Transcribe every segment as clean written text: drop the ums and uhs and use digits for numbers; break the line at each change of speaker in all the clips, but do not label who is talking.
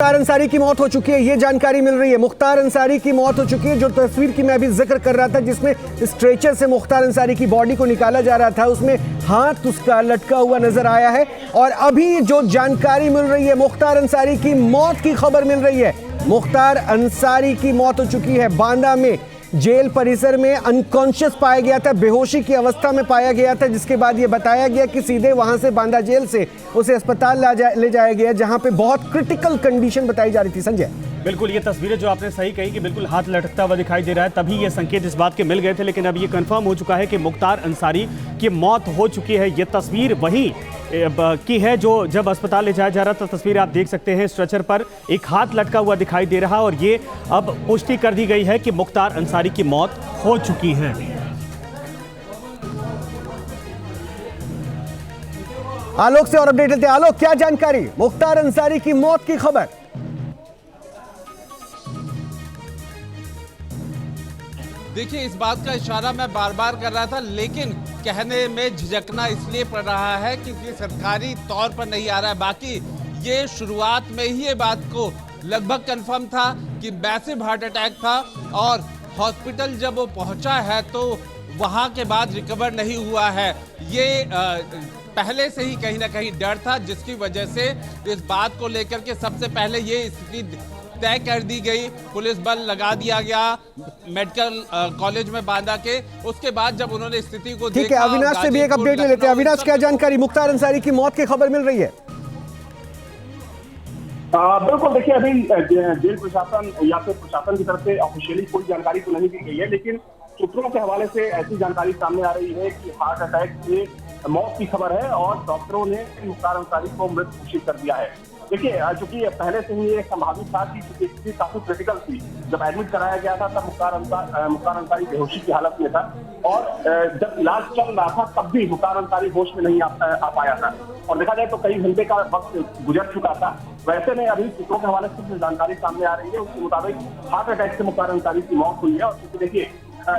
मुख्तार अंसारी की मौत हो चुकी है, ये जानकारी मिल रही है। मुख्तार अंसारी की मौत हो चुकी है। जो तस्वीर की मैं अभी जिक्र कर रहा था, जिसमें स्ट्रेचर से मुख्तार अंसारी की बॉडी को निकाला जा रहा था, उसमें हाथ उसका लटका हुआ नजर आया है। और अभी जो जानकारी मिल रही है, मुख्तार अंसारी की मौत की खबर मिल रही है। मुख्तार अंसारी की मौत हो चुकी है। बांदा में जेल परिसर में अनकॉन्शियस पाया गया था, बेहोशी की अवस्था में पाया गया था, जिसके बाद यह बताया गया कि सीधे वहां से बांदा जेल से उसे अस्पताल ले जाया गया, जहां पे बहुत क्रिटिकल कंडीशन बताई जा रही थी। संजय,
बिल्कुल ये तस्वीरें जो आपने सही कही कि बिल्कुल हाथ लटकता हुआ दिखाई दे रहा है, तभी ये संकेत इस बात के मिल गए थे। लेकिन अब ये कंफर्म हो चुका है कि मुख्तार अंसारी की मौत हो चुकी है। ये तस्वीर वही की है जो जब अस्पताल ले जाया जा रहा था। तस्वीर आप देख सकते हैं, स्ट्रेचर पर एक हाथ लटका हुआ दिखाई दे रहा, और ये अब पुष्टि कर दी गई है कि मुख्तार अंसारी की मौत हो चुकी है।
आलोक से और अपडेट लेते हैं। आलोक, क्या जानकारी, मुख्तार अंसारी की मौत की खबर?
देखिए, इस बात का इशारा मैं बार बार कर रहा था, लेकिन कहने में झिझकना इसलिए पड़ रहा है क्योंकि सरकारी तौर पर नहीं आ रहा है। बाकी ये शुरुआत में ही ये बात को लगभग कंफर्म था कि मैसिव हार्ट अटैक था, और हॉस्पिटल जब वो पहुंचा है तो वहां के बाद रिकवर नहीं हुआ है। ये पहले से ही कहीं ना कहीं डर था, जिसकी वजह से इस बात को लेकर के सबसे पहले ये स्थिति तय कर दी गई। पुलिस बल लगा दिया गया मेडिकल कॉलेज में बांदा के। उसके बाद जब उन्होंने स्थिति को
ठीक है, अविनाश से भी एक अपडेट ले लेते हैं। अविनाश, क्या जानकारी, मुख्तार अंसारी की मौत की खबर मिल रही है?
बिल्कुल, देखिए अभी जेल प्रशासन या फिर प्रशासन की तरफ से ऑफिशियली कोई जानकारी तो नहीं दी गई है, लेकिन सूत्रों के हवाले से ऐसी जानकारी सामने आ रही है कि हार्ट अटैक से मौत की खबर है और डॉक्टरों ने मुख्तार अंसारी को मृत घोषित कर दिया है। देखिए, चूंकि पहले से ही ये संभावित था कि स्थिति काफी क्रिटिकल थी। जब एडमिट कराया गया था तब मुख्तार अंसारी बेहोशी की हालत में था, और जब इलाज चल रहा था तब भी मुख्तार अंसारी होश में नहीं आ पाया था, और देखा जाए तो कई घंटे का वक्त गुजर चुका था। वैसे में अभी सूत्रों के हवाले से जो जानकारी सामने आ रही है उसके मुताबिक हार्ट अटैक से मुख्तार अंसारी की मौत हुई है। और क्योंकि देखिए,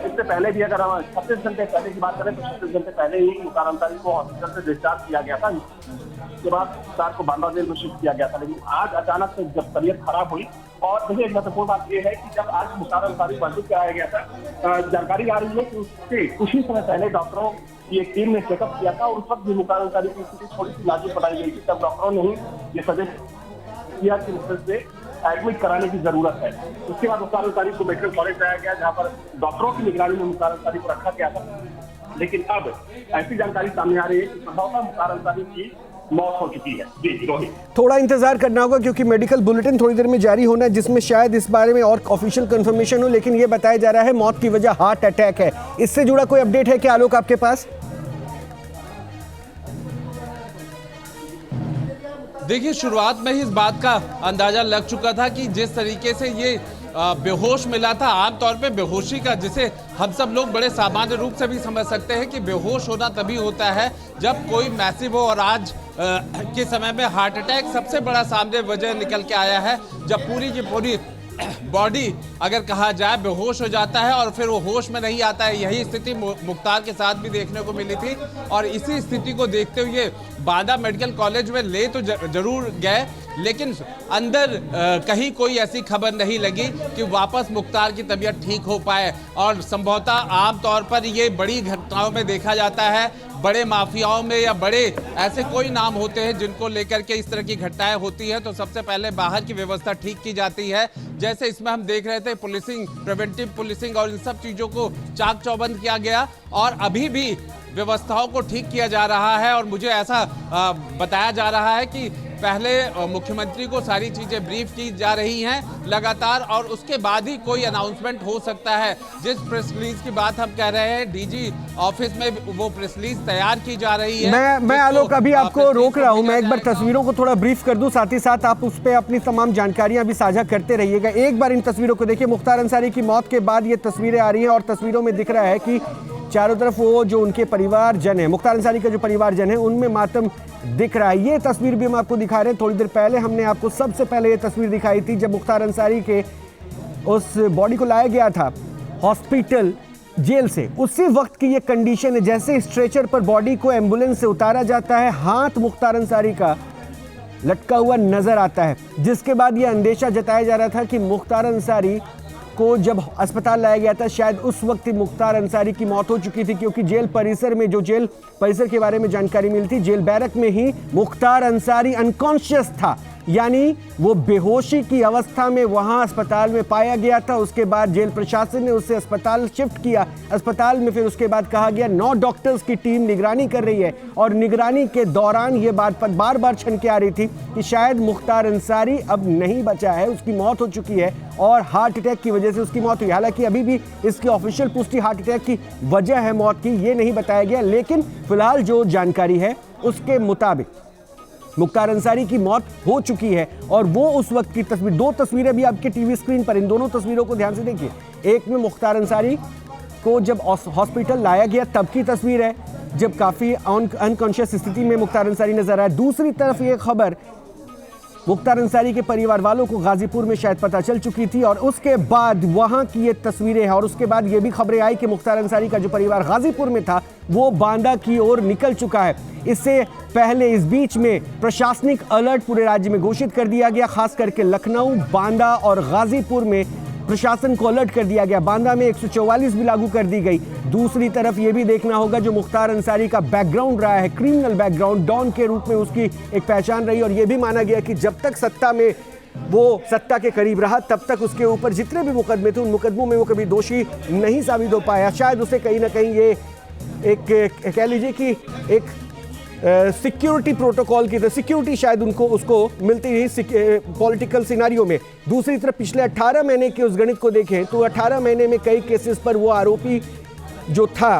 इससे पहले भी अगर हम 36 घंटे पहले की बात करें तो 36 घंटे पहले ही मुख्तार अंसारी को हॉस्पिटल से डिस्चार्ज किया गया था। उसके बाद मुख्तार को बांदा जेल में शिफ्ट किया गया था, लेकिन आज अचानक से जब तबीयत खराब हुई, और देखिए एक महत्वपूर्ण बात यह है कि जब आज मुख्तार अंसारी को एडमिट कराया गया था, जानकारी आ रही है कि उससे कुछ ही समय पहले डॉक्टरों की एक टीम ने चेकअप किया था, और उस वक्त भी मुख्तार अंसारी की स्थिति थोड़ी सी नाजुक बताई गई थी। तब डॉक्टरों ने ही ये सजेस्ट किया कि मुख्तार से एडमिट कराने की जरूरत है। उसके बाद मुख्तार अंसारी को मेडिकल कॉलेज लाया गया, जहां पर डॉक्टरों की निगरानी में मुख्तार अंसारी को रखा गया था। लेकिन अब ऐसी जानकारी सामने आ रही है कि संभवतः मुख्तार अंसारी की मौत हो चुकी है। जी रोहित,
थोड़ा इंतजार करना होगा क्योंकि मेडिकल बुलेटिन थोड़ी देर में जारी होना है, जिसमें शायद इस बारे में और ऑफिशियल कंफर्मेशन हो। लेकिन ये बताया जा रहा है मौत की वजह हार्ट अटैक है। इससे जुड़ा कोई अपडेट है क्या आलोक आपके पास?
देखिए, शुरुआत में ही इस बात का अंदाजा लग चुका था कि जिस तरीके से ये बेहोश मिला था, आमतौर पे बेहोशी का, जिसे हम सब लोग बड़े सामान्य रूप से भी समझ सकते हैं कि बेहोश होना तभी होता है जब कोई मैसिव हो, और आज के समय में हार्ट अटैक सबसे बड़ा सामने वजह निकल के आया है, जब पूरी की पूरी बॉडी अगर कहा जाए बेहोश हो जाता है और फिर वो होश में नहीं आता है। यही स्थिति मुख्तार के साथ भी देखने को मिली थी, और इसी स्थिति को देखते हुए बांदा मेडिकल कॉलेज में ले तो जरूर गए, लेकिन अंदर कहीं कोई ऐसी खबर नहीं लगी कि वापस मुख्तार की तबीयत ठीक हो पाए। और संभवतः आमतौर पर ये बड़ी घटनाओं में देखा जाता है, बड़े माफियाओं में या बड़े ऐसे कोई नाम होते हैं जिनको लेकर के इस तरह की घटनाएं होती हैं, तो सबसे पहले बाहर की व्यवस्था ठीक की जाती है। जैसे इसमें हम देख रहे थे, पुलिसिंग, प्रिवेंटिव पुलिसिंग और इन सब चीज़ों को चाक चौबंद किया गया, और अभी भी व्यवस्थाओं को ठीक किया जा रहा है। और मुझे ऐसा बताया जा रहा है कि पहले मुख्यमंत्री को सारी चीजें ब्रीफ की जा रही हैं लगातार, और उसके बाद ही कोई अनाउंसमेंट हो सकता है। जिस प्रेस रिलीज की बात हम कह रहे हैं, डीजी ऑफिस में वो प्रेस रिलीज तैयार की जा रही है।
मैं आलोक अभी आपको रोक रहा हूं, मैं एक बार तस्वीरों को थोड़ा ब्रीफ कर दूं, साथ ही साथ आप उस पर अपनी तमाम जानकारियां भी साझा करते रहिएगा। एक बार इन तस्वीरों को देखिए। मुख्तार अंसारी की मौत के बाद ये तस्वीरें आ रही हैं, और तस्वीरों में दिख रहा है कि चारों तरफ वो जो उनके परिवारजन है, मुख्तार अंसारी का जो परिवारजन है, उनमें मातम दिख रहा है। ये तस्वीर भी हम आपको दिखा रहे हैं। थोड़ी देर पहले हमने आपको सबसे पहले ये तस्वीर दिखाई थी जब मुख्तार अंसारी के उस बॉडी को लाया गया था हॉस्पिटल जेल से। उसी वक्त की ये कंडीशन है, जैसे स्ट्रेचर पर बॉडी को एम्बुलेंस से उतारा जाता है, हाथ मुख्तार अंसारी का लटका हुआ नजर आता है, जिसके बाद यह अंदेशा जताया जा रहा था कि मुख्तार अंसारी को जब अस्पताल लाया गया था शायद उस वक्त ही मुख्तार अंसारी की मौत हो चुकी थी, क्योंकि जेल परिसर में, जो जेल परिसर के बारे में जानकारी मिली थी, जेल बैरक में ही मुख्तार अंसारी अनकॉन्शियस था, यानी वो बेहोशी की अवस्था में वहां अस्पताल में पाया गया था। उसके बाद जेल प्रशासन ने उसे अस्पताल शिफ्ट किया। अस्पताल में फिर उसके बाद कहा गया 9 डॉक्टर्स की टीम निगरानी कर रही है, और निगरानी के दौरान ये बात पर बार बार छनके आ रही थी कि शायद मुख्तार अंसारी अब नहीं बचा है, उसकी मौत हो चुकी है और हार्ट अटैक की वजह से उसकी मौत हुई। हालांकि अभी भी इसकी ऑफिशियल पुष्टि हार्ट अटैक की वजह है मौत की, ये नहीं बताया गया, लेकिन फिलहाल जो जानकारी है उसके मुताबिक मुख्तार अंसारी की मौत हो चुकी है। और वो उस वक्त की तस्वीर, 2 तस्वीरें भी आपके टीवी स्क्रीन पर, इन दोनों तस्वीरों को ध्यान से देखिए। एक में मुख्तार अंसारी को जब हॉस्पिटल लाया गया तब की तस्वीर है, जब काफी अनकॉन्शियस स्थिति में मुख्तार अंसारी नजर आया। दूसरी तरफ ये खबर मुख्तार अंसारी के परिवार वालों को गाजीपुर में शायद पता चल चुकी थी, और उसके बाद वहां की ये तस्वीरें हैं। और उसके बाद ये भी खबरें आई कि मुख्तार अंसारी का जो परिवार गाजीपुर में था वो बांदा की ओर निकल चुका है। इससे पहले इस बीच में प्रशासनिक अलर्ट पूरे राज्य में घोषित कर दिया गया, खास करके लखनऊ, बांदा और गाजीपुर में प्रशासन को अलर्ट कर दिया गया। बांदा में 144 भी लागू कर दी गई। दूसरी तरफ ये भी देखना होगा जो मुख्तार अंसारी का बैकग्राउंड रहा है, क्रिमिनल बैकग्राउंड, डॉन के रूप में उसकी एक पहचान रही, और ये भी माना गया कि जब तक वो सत्ता के करीब रहा तब तक उसके ऊपर जितने भी मुकदमे थे उन मुकदमों में वो कभी दोषी नहीं साबित हो पाया। शायद उसे कहीं ना कहीं ये एक कह लीजिए कि एक सिक्योरिटी प्रोटोकॉल की तरह सिक्योरिटी शायद उसको मिलती रही पॉलिटिकल सिनारियो में। दूसरी तरफ पिछले 18 महीने के उस गणित को देखें तो 18 महीने में कई केसेस पर वो आरोपी जो था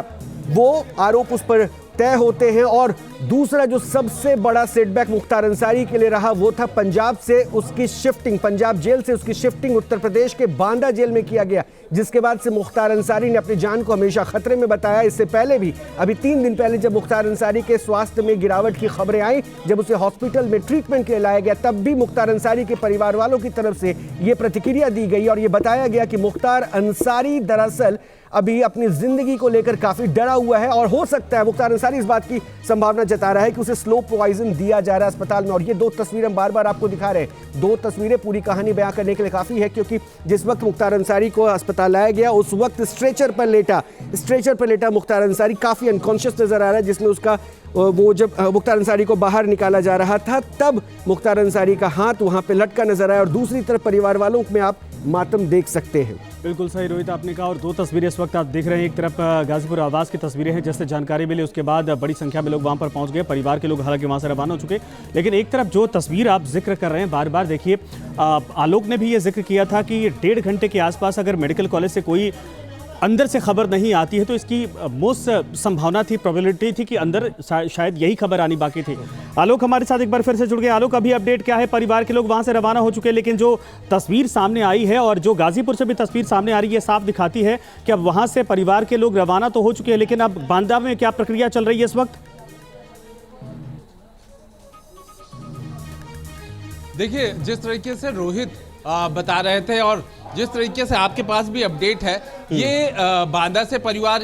वो आरोप उस पर तय होते हैं। और दूसरा जो सबसे बड़ा सेटबैक मुख्तार अंसारी के लिए रहा वो था पंजाब से उसकी शिफ्टिंग, पंजाब जेल से उसकी शिफ्टिंग उत्तर प्रदेश के बांदा जेल में किया गया, जिसके बाद से मुख्तार अंसारी ने अपनी जान को हमेशा खतरे में बताया। इससे पहले भी अभी 3 दिन पहले जब मुख्तार अंसारी के स्वास्थ्य में गिरावट की खबरें आई, जब उसे हॉस्पिटल में ट्रीटमेंट के लिए लाया गया, तब भी मुख्तार अंसारी के परिवार वालों की तरफ से ये प्रतिक्रिया दी गई और ये बताया गया कि मुख्तार अंसारी दरअसल अभी अपनी जिंदगी को लेकर काफी डरा हुआ है, और हो सकता है मुख्तार अंसारी इस बात की संभावना जता रहा है कि उसे स्लो पॉइजन दिया जा रहा है अस्पताल में। और ये 2 तस्वीरें हम बार बार आपको दिखा रहे हैं। 2 तस्वीरें पूरी कहानी बयां करने के लिए काफी है, क्योंकि जिस वक्त मुख्तार अंसारी को अस्पताल लाया गया उस वक्त स्ट्रेचर पर लेटा मुख्तार अंसारी काफी अनकॉन्शियस नजर आ रहा है, जिसमें उसका वो जब मुख्तार अंसारी को बाहर निकाला जा रहा था तब मुख्तार अंसारी का हाथ वहां पे लटका नजर आया। और दूसरी तरफ परिवार वालों में आप मातम देख सकते हैं।
बिल्कुल सही रोहित आपने कहा, और 2 तस्वीरें इस वक्त आप देख रहे हैं। एक तरफ गाजीपुर आवास की तस्वीरें हैं, जैसे जानकारी मिली उसके बाद बड़ी संख्या में लोग वहां पर पहुंच गए, परिवार के लोग हालांकि वहां से रवाना हो चुके। लेकिन एक तरफ जो तस्वीर आप जिक्र कर रहे हैं बार बार, देखिए आलोक ने भी ये जिक्र किया था कि 1.5 घंटे के आसपास अगर मेडिकल कॉलेज से कोई अंदर से खबर नहीं आती है तो इसकी मोस्ट संभावना थी, प्रोबेबिलिटी थी कि अंदर शायद यही खबर आनी बाकी थी। आलोक हमारे साथ एक बार फिर से जुड़ गए। आलोक, अभी अपडेट क्या है? परिवार के लोग वहां से रवाना हो चुके हैं, लेकिन जो तस्वीर सामने आई है और जो गाजीपुर से भी तस्वीर सामने आ रही है साफ दिखाती है कि अब वहां से परिवार के लोग रवाना तो हो चुके हैं, लेकिन अब बांदा में क्या प्रक्रिया चल रही है इस वक्त?
देखिए, जिस तरीके से रोहित बता रहे थे और जिस तरीके से आपके पास भी अपडेट है, ये बांदा से परिवार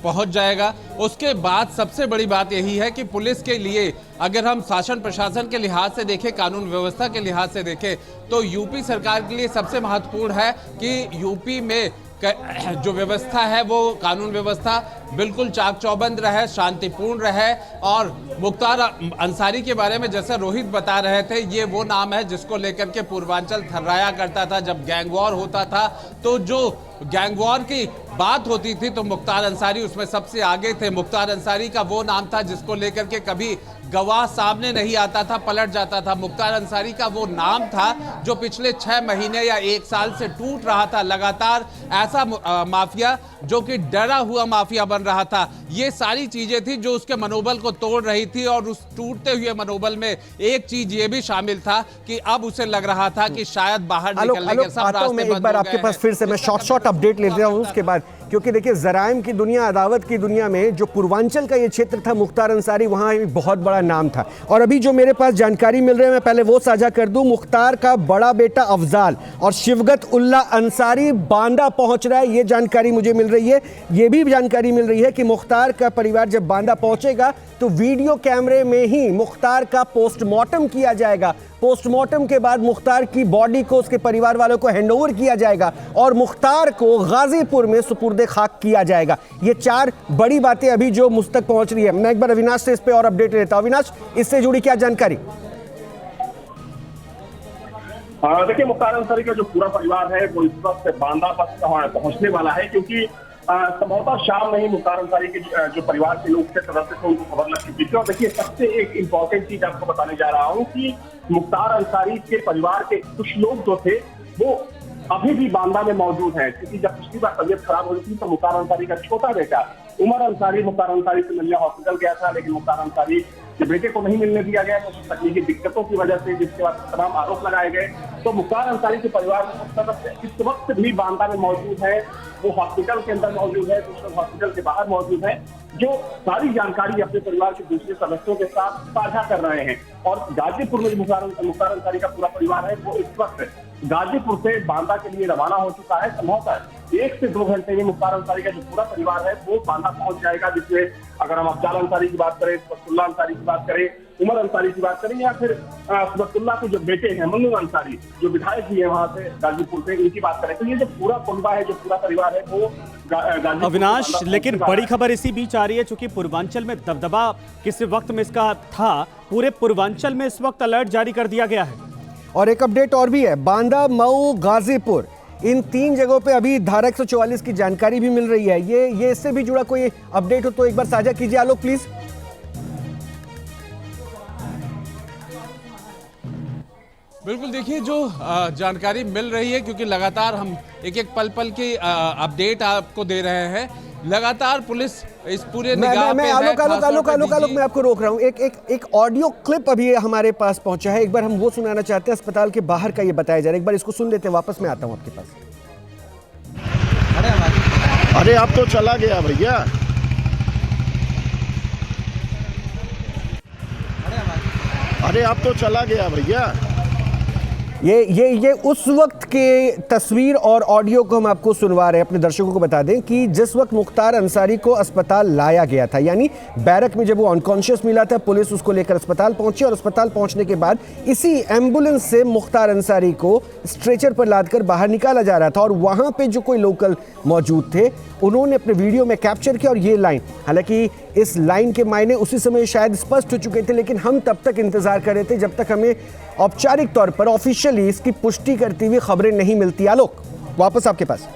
पहुंच जाएगा। उसके बाद सबसे बड़ी बात यही है कि पुलिस के लिए अगर हम शासन प्रशासन के लिहाज से देखें, कानून व्यवस्था के लिहाज से देखें, तो यूपी सरकार के लिए सबसे महत्वपूर्ण है कि यूपी में जो व्यवस्था है वो कानून व्यवस्था बिल्कुल चाक चौबंद रहे, शांतिपूर्ण रहे। और मुख्तार अंसारी के बारे में जैसे रोहित बता रहे थे, ये वो नाम है जिसको लेकर के पूर्वांचल थर्राया करता था। जब गैंग वॉर होता था तो जो गैंग वॉर की बात होती थी तो मुख्तार अंसारी उसमें सबसे आगे थे। मुख्तार अंसारी का वो नाम था जिसको लेकर के कभी गवाह सामने नहीं आता था, पलट जाता था। मुख्तार अंसारी का वो नाम था जो पिछले 6 महीने या 1 साल से टूट रहा था लगातार। ऐसा माफिया जो कि डरा हुआ माफिया बन रहा था। ये सारी चीजें थी जो उसके मनोबल को तोड़ रही थी, और उस टूटते हुए मनोबल में एक चीज ये भी शामिल था कि अब उसे लग रहा था कि शायद बाहर निकलने के सब रास्ते बंद हो गए हैं।
आपके पास फिर से मैं शॉर्ट अपडेट ले रहा हूं उसके बाद, क्योंकि देखिए जराइम की दुनिया, अदावत की दुनिया में जो पूर्वांचल का ये क्षेत्र था, मुख्तार अंसारी वहाँ भी बहुत बड़ा नाम था। और अभी जो मेरे पास जानकारी मिल रही है मैं पहले वो साझा कर दूं। मुख्तार का बड़ा बेटा अफजाल और शिवगत उल्ला अंसारी बांदा पहुंच रहा है, ये जानकारी मुझे मिल रही है। ये भी जानकारी मिल रही है कि मुख्तार का परिवार जब बांदा पहुंचेगा तो वीडियो कैमरे में ही मुख्तार का पोस्टमार्टम किया जाएगा। पोस्टमार्टम के बाद मुख्तार की बॉडी को उसके परिवार वालों को हैंडओवर किया जाएगा और मुख्तार को गाजीपुर में सुपुर्दे खाक किया जाएगा। ये 4 बड़ी बातें अभी जो मुझ तक पहुंच रही है। मैं एक बार अविनाश से इस पे और अपडेट लेता हूं। अविनाश, इससे जुड़ी क्या जानकारी?
देखिए, मुख्तार अंसारी का जो पूरा परिवार है वो इस वक्त बांदा पर पहुंचने वाला है, क्योंकि संभवतः शाम में ही मुख्तार अंसारी के जो परिवार के लोग थे सदस्य थे उनको खबर लग चुकी थी। और देखिए, सबसे एक इम्पोर्टेंट चीज आपको बताने जा रहा हूँ कि मुख्तार अंसारी के परिवार के कुछ लोग जो थे वो अभी भी बांदा में मौजूद हैं, क्योंकि जब पिछली बार तबियत खराब हुई थी तो मुख्तार अंसारी का छोटा बेटा उमर अंसारी मुख्तार अंसारी से मिलने हॉस्पिटल गया था, लेकिन मुख्तार अंसारी के बेटे को नहीं मिलने दिया गया कुछ तकनीकी दिक्कतों की वजह से, जिसके बाद तमाम आरोप लगाए गए। तो मुख्तार अंसारी के परिवार में कुछ सदस्य इस वक्त भी बांदा में मौजूद है, वो हॉस्पिटल के अंदर मौजूद है, कुछ लोग हॉस्पिटल के बाहर मौजूद है, जो सारी जानकारी अपने परिवार के दूसरे सदस्यों के साथ साझा कर रहे हैं। और गाजीपुर में मुख्तार अंसारी का पूरा परिवार है वो इस वक्त गाजीपुर से बांदा के लिए रवाना हो चुका है। संभवतः 1 से 2 घंटे में मुख्तार अंसारी का जो पूरा परिवार है वो बांदा पहुंच जाएगा, जिसमें अगर हम अफजाल अंसारी की बात करें, सुबतुल्ला अंसारी की बात करें, उमर अंसारी की बात करें, या फिर सुबतुल्ला के जो बेटे हैं मन्नू अंसारी जो विधायक भी है वहां से गाजीपुर से, इनकी बात करें, तो ये जो पूरा कुनबा है, जो पूरा परिवार है वो गाजीपुर।
अविनाश, लेकिन बड़ी खबर इसी बीच आ रही है, चूंकि पूर्वांचल में दबदबा किस वक्त में इसका था, पूरे पूर्वांचल में इस वक्त अलर्ट जारी कर दिया गया है।
और एक अपडेट और भी है, बांदा, मऊ, गाजीपुर, इन 3 जगहों पे अभी धारा 144 की जानकारी भी मिल रही है। ये इससे भी जुड़ा कोई अपडेट हो तो एक बार साझा कीजिए आलोक प्लीज।
बिल्कुल, देखिए जो जानकारी मिल रही है, क्योंकि लगातार हम एक पल की अपडेट आपको दे रहे हैं, लगातार पुलिस इस पूरे निगाह पे है।
आलोक मैं आपको रोक रहा हूँ। एक ऑडियो क्लिप अभी हमारे पास पहुंचा है, एक बार हम वो सुनाना चाहते हैं। अस्पताल के बाहर का ये बताया जा रहा है, एक बार इसको सुन लेते हैं, वापस मैं आता हूँ आपके पास।
अरे अब तो चला गया भैया। अरे अब तो चला गया भैया।
ये उस वक्त के तस्वीर और ऑडियो को हम आपको सुनवा रहे हैं। अपने दर्शकों को बता दें कि जिस वक्त मुख्तार अंसारी को अस्पताल लाया गया था, यानी बैरक में जब वो अनकॉन्शियस मिला था, पुलिस उसको लेकर अस्पताल पहुंची और अस्पताल पहुंचने के बाद इसी एम्बुलेंस से मुख्तार अंसारी को स्ट्रेचर पर लादकर बाहर निकाला जा रहा था। और वहां पे जो कोई लोकल मौजूद थे उन्होंने अपने वीडियो में कैप्चर किया और ये लाइन, हालांकि इस लाइन के मायने उसी समय शायद स्पष्ट हो चुके थे, लेकिन हम तब तक इंतजार कर रहे थे जब तक हमें औपचारिक तौर पर ऑफिशियली इसकी पुष्टि करती हुई खबरें नहीं मिलती। आलोक, वापस आपके पास।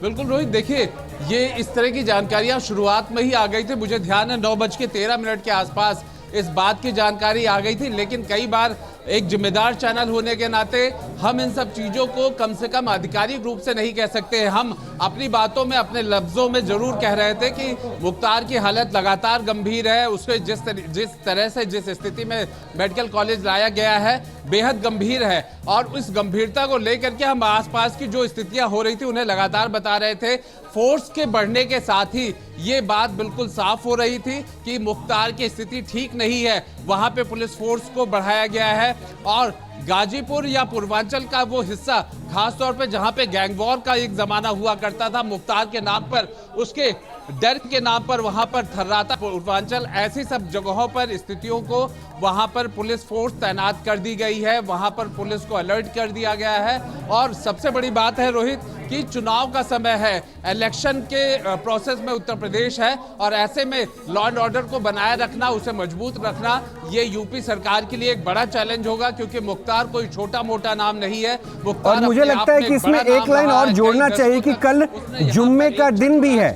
बिल्कुल रोहित, देखिए ये इस तरह की जानकारियां शुरुआत में ही आ गई थी। मुझे ध्यान है 9:13 के आसपास इस बात की जानकारी आ गई थी, लेकिन कई बार एक जिम्मेदार चैनल होने के नाते हम इन सब चीज़ों को कम से कम आधिकारिक रूप से नहीं कह सकते। हम अपनी बातों में, अपने लफ्ज़ों में जरूर कह रहे थे कि मुख्तार की हालत लगातार गंभीर है, उसके जिस तरह से जिस स्थिति में मेडिकल कॉलेज लाया गया है बेहद गंभीर है, और उस गंभीरता को लेकर के हम आसपास की जो स्थितियां हो रही थी उन्हें लगातार बता रहे थे। फोर्स के बढ़ने के साथ ही ये बात बिल्कुल साफ हो रही थी कि मुख्तार की स्थिति ठीक नहीं है। वहां पे पुलिस फोर्स को बढ़ाया गया है और गाजीपुर या पूर्वांचल का वो हिस्सा, खासतौर पे जहां पे गैंग वॉर का एक जमाना हुआ करता था मुख्तार के नाम पर, उसके डर के नाम पर वहां पर थर्राता पूर्वांचल, ऐसी सब जगहों पर स्थितियों को वहां पर पुलिस फोर्स तैनात कर दी गई है, वहां पर पुलिस को अलर्ट कर दिया गया है। और सबसे बड़ी बात है रोहित कि चुनाव का समय है, इलेक्शन के प्रोसेस में उत्तर प्रदेश है, और ऐसे में लॉ एंड ऑर्डर को बनाए रखना, उसे मजबूत रखना, ये यूपी सरकार के लिए एक बड़ा चैलेंज होगा, क्योंकि मुख्तार कोई छोटा मोटा नाम नहीं है।
और मुझे लगता है कि इसमें एक लाइन और जोड़ना चाहिए कि कल जुम्मे का दिन भी है,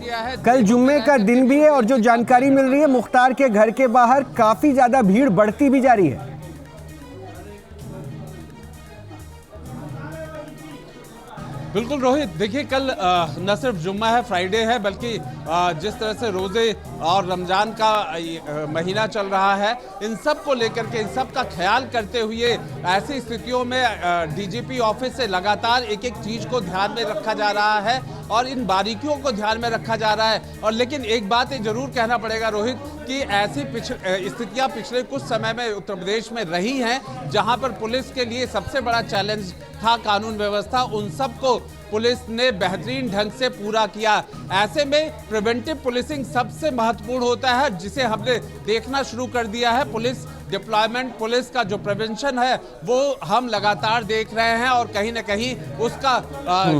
कल जुम्मे का दिन भी है, और जो जानकारी मिल रही है मुख्तार के घर के बाहर काफी ज्यादा भीड़ बढ़ती भी जा रही है।
बिल्कुल रोहित, देखिए कल न सिर्फ जुम्मा है, फ्राइडे है, बल्कि जिस तरह से रोजे और रमजान का महीना चल रहा है, इन सब को लेकर के, इन सब का ख्याल करते हुए ऐसी स्थितियों में डीजीपी ऑफिस से लगातार एक एक चीज को ध्यान में रखा जा रहा है और इन बारीकियों को ध्यान में रखा जा रहा है। और लेकिन एक बात ये जरूर कहना पड़ेगा रोहित कि ऐसी स्थितियां पिछले कुछ समय में उत्तर प्रदेश में रही हैं, जहां पर पुलिस के लिए सबसे बड़ा चैलेंज था कानून व्यवस्था, उन सबको पुलिस ने बेहतरीन ढंग से पूरा किया। ऐसे में प्रिवेंटिव पुलिसिंग सबसे महत्वपूर्ण होता है, जिसे हमने देखना शुरू कर दिया है। पुलिस डिप्लॉयमेंट, पुलिस का जो प्रिवेंशन है वो हम लगातार देख रहे हैं और कहीं ना कहीं उसका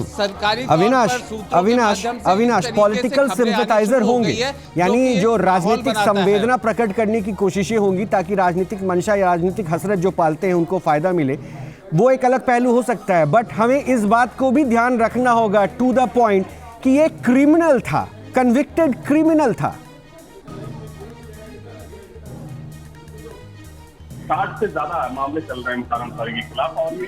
सरकारी
अविनाश पॉलिटिकल सिंपैथाइजर होंगे, यानी जो राजनीतिक संवेदना प्रकट करने की कोशिशें होंगी ताकि राजनीतिक मंशा या राजनीतिक हसरत जो पालते हैं उनको फायदा मिले, वो एक अलग पहलू हो सकता है। बट हमें इस बात को भी ध्यान रखना होगा टू द पॉइंट कि ये क्रिमिनल था, कन्विक्टेड क्रिमिनल था।
60 से ज्यादा मामले चल रहे हैं मुख्तार अंसारी के खिलाफ और ये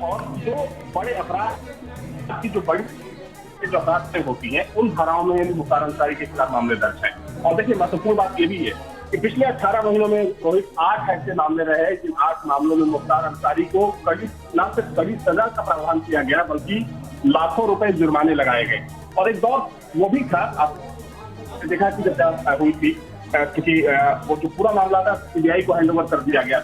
और जो बड़े अपराध की जो अपराध होती हैं उन धाराओं में मुख्तार अंसारी के खिलाफ मामले दर्ज हैं। और देखिए महत्वपूर्ण बात ये भी है कि पिछले 18 महीनों में रोहित 8 ऐसे मामले रहे हैं जिन 8 मामलों में मुख्तार अंसारी को न सिर्फ कड़ी सजा का प्रावधान किया गया बल्कि लाखों रुपए जुर्माने लगाए गए। और एक दौर वो भी था, आपने देखा कि जब हुई थी, क्योंकि वो जो पूरा मामला था सीबीआई को हैंडओवर कर दिया गया।